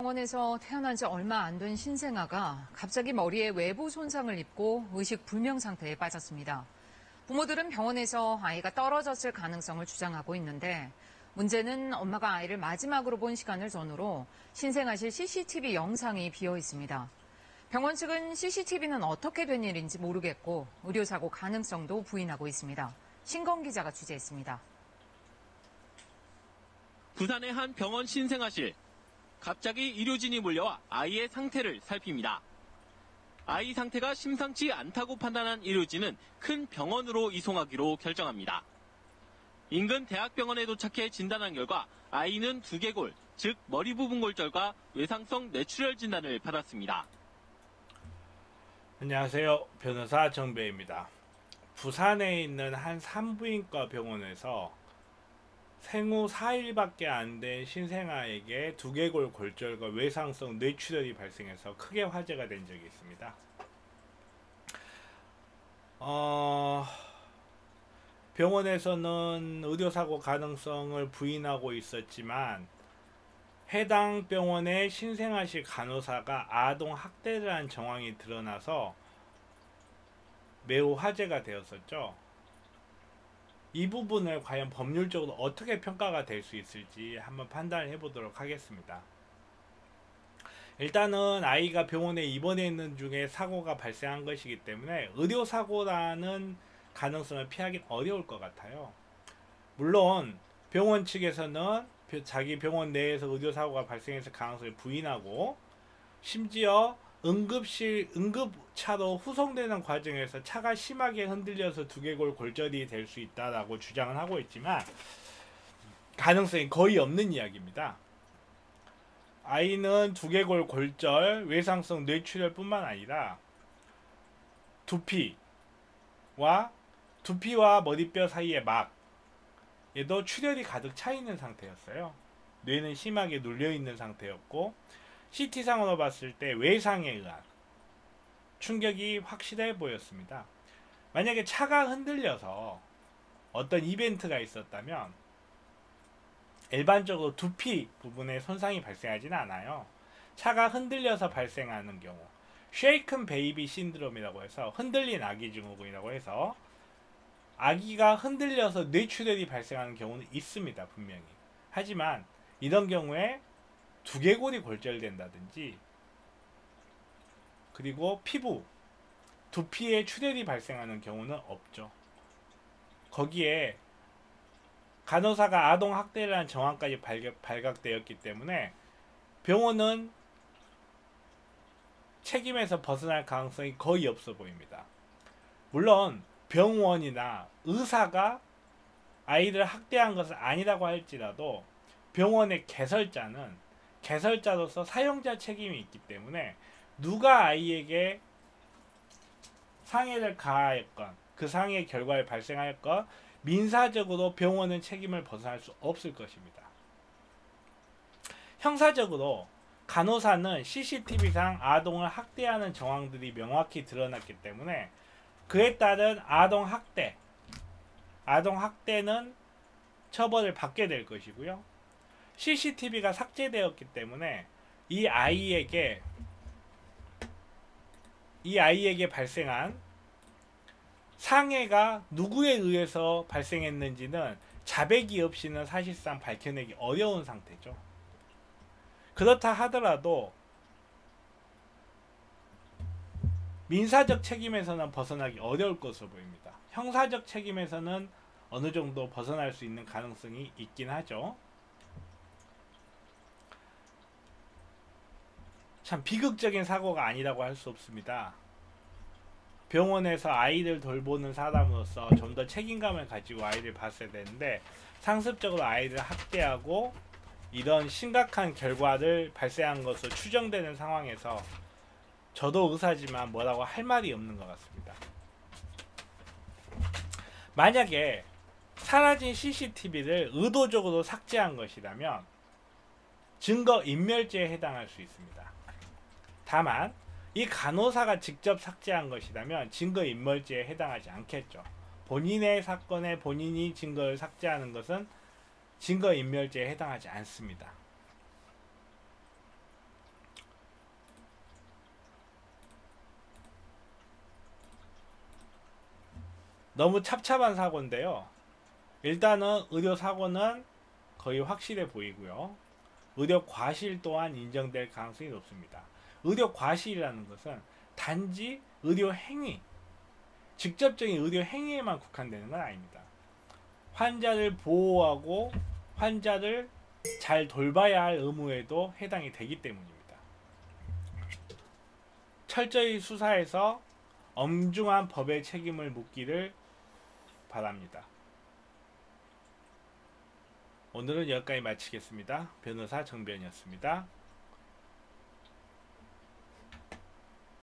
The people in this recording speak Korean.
병원에서 태어난 지 얼마 안 된 신생아가 갑자기 머리에 외부 손상을 입고 의식 불명 상태에 빠졌습니다. 부모들은 병원에서 아이가 떨어졌을 가능성을 주장하고 있는데 문제는 엄마가 아이를 마지막으로 본 시간을 전후로 신생아실 CCTV 영상이 비어 있습니다. 병원 측은 CCTV는 어떻게 된 일인지 모르겠고 의료사고 가능성도 부인하고 있습니다. 신건 기자가 취재했습니다. 부산의 한 병원 신생아실. 갑자기 의료진이 몰려와 아이의 상태를 살핍니다. 아이 상태가 심상치 않다고 판단한 의료진은 큰 병원으로 이송하기로 결정합니다. 인근 대학병원에 도착해 진단한 결과 아이는 두개골, 즉 머리 부분 골절과 외상성 뇌출혈 진단을 받았습니다. 안녕하세요. 변호사 정배입니다. 부산에 있는 한 산부인과 병원에서 생후 4일밖에 안 된 신생아에게 두개골 골절과 외상성 뇌출혈이 발생해서 크게 화제가 된 적이 있습니다. 병원에서는 의료사고 가능성을 부인하고 있었지만 해당 병원의 신생아실 간호사가 아동 학대를 한 정황이 드러나서 매우 화제가 되었었죠. 이 부분을 과연 법률적으로 어떻게 평가가 될 수 있을지 한번 판단을 해보도록 하겠습니다. 일단은 아이가 병원에 입원해 있는 중에 사고가 발생한 것이기 때문에 의료사고라는 가능성을 피하기는 어려울 것 같아요. 물론 병원 측에서는 자기 병원 내에서 의료사고가 발생했을 가능성을 부인하고 심지어 응급차로 후송되는 과정에서 차가 심하게 흔들려서 두개골 골절이 될 수 있다라고 주장을 하고 있지만 가능성이 거의 없는 이야기입니다. 아이는 두개골 골절, 외상성 뇌출혈 뿐만 아니라 두피와 머리뼈 사이의 막에도 출혈이 가득 차 있는 상태였어요. 뇌는 심하게 눌려 있는 상태였고 CT상으로 봤을 때 외상에 의한 충격이 확실해 보였습니다. 만약에 차가 흔들려서 어떤 이벤트가 있었다면 일반적으로 두피 부분에 손상이 발생하지는 않아요. 차가 흔들려서 발생하는 경우 쉐이큰 베이비 신드롬이라고 해서 흔들린 아기 증후군이라고 해서 아기가 흔들려서 뇌출혈이 발생하는 경우는 있습니다. 분명히. 하지만 이런 경우에 두개골이 골절된다든지 그리고 두피에 출혈이 발생하는 경우는 없죠. 거기에 간호사가 아동 학대를 한 정황까지 발각되었기 때문에 병원은 책임에서 벗어날 가능성이 거의 없어 보입니다. 물론 병원이나 의사가 아이를 학대한 것은 아니라고 할지라도 병원의 개설자로서 사용자 책임이 있기 때문에 누가 아이에게 상해를 가하였건 그 상해 결과에 발생하였건 민사적으로 병원은 책임을 벗어날 수 없을 것입니다. 형사적으로 간호사는 CCTV상 아동을 학대하는 정황들이 명확히 드러났기 때문에 그에 따른 아동 학대는 처벌을 받게 될 것이고요. CCTV가 삭제되었기 때문에 이 아이에게 발생한 상해가 누구에 의해서 발생했는지는 자백이 없이는 사실상 밝혀내기 어려운 상태죠. 그렇다 하더라도 민사적 책임에서는 벗어나기 어려울 것으로 보입니다. 형사적 책임에서는 어느 정도 벗어날 수 있는 가능성이 있긴 하죠. 참 비극적인 사고가 아니라고 할 수 없습니다. 병원에서 아이를 돌보는 사람으로서 좀 더 책임감을 가지고 아이를 봤어야 되는데 상습적으로 아이를 학대하고 이런 심각한 결과를 발생한 것으로 추정되는 상황에서 저도 의사지만 뭐라고 할 말이 없는 것 같습니다. 만약에 사라진 CCTV를 의도적으로 삭제한 것이라면 증거인멸죄에 해당할 수 있습니다. 다만 이 간호사가 직접 삭제한 것이라면 증거인멸죄에 해당하지 않겠죠. 본인의 사건에 본인이 증거를 삭제하는 것은 증거인멸죄에 해당하지 않습니다. 너무 찹찹한 사고인데요. 일단은 의료 사고는 거의 확실해 보이고요. 의료 과실 또한 인정될 가능성이 높습니다. 의료 과실이라는 것은 단지 의료 행위, 직접적인 의료 행위에만 국한되는 건 아닙니다. 환자를 보호하고 환자를 잘 돌봐야 할 의무에도 해당이 되기 때문입니다. 철저히 수사해서 엄중한 법의 책임을 묻기를 바랍니다. 오늘은 여기까지 마치겠습니다. 변호사 정변이었습니다.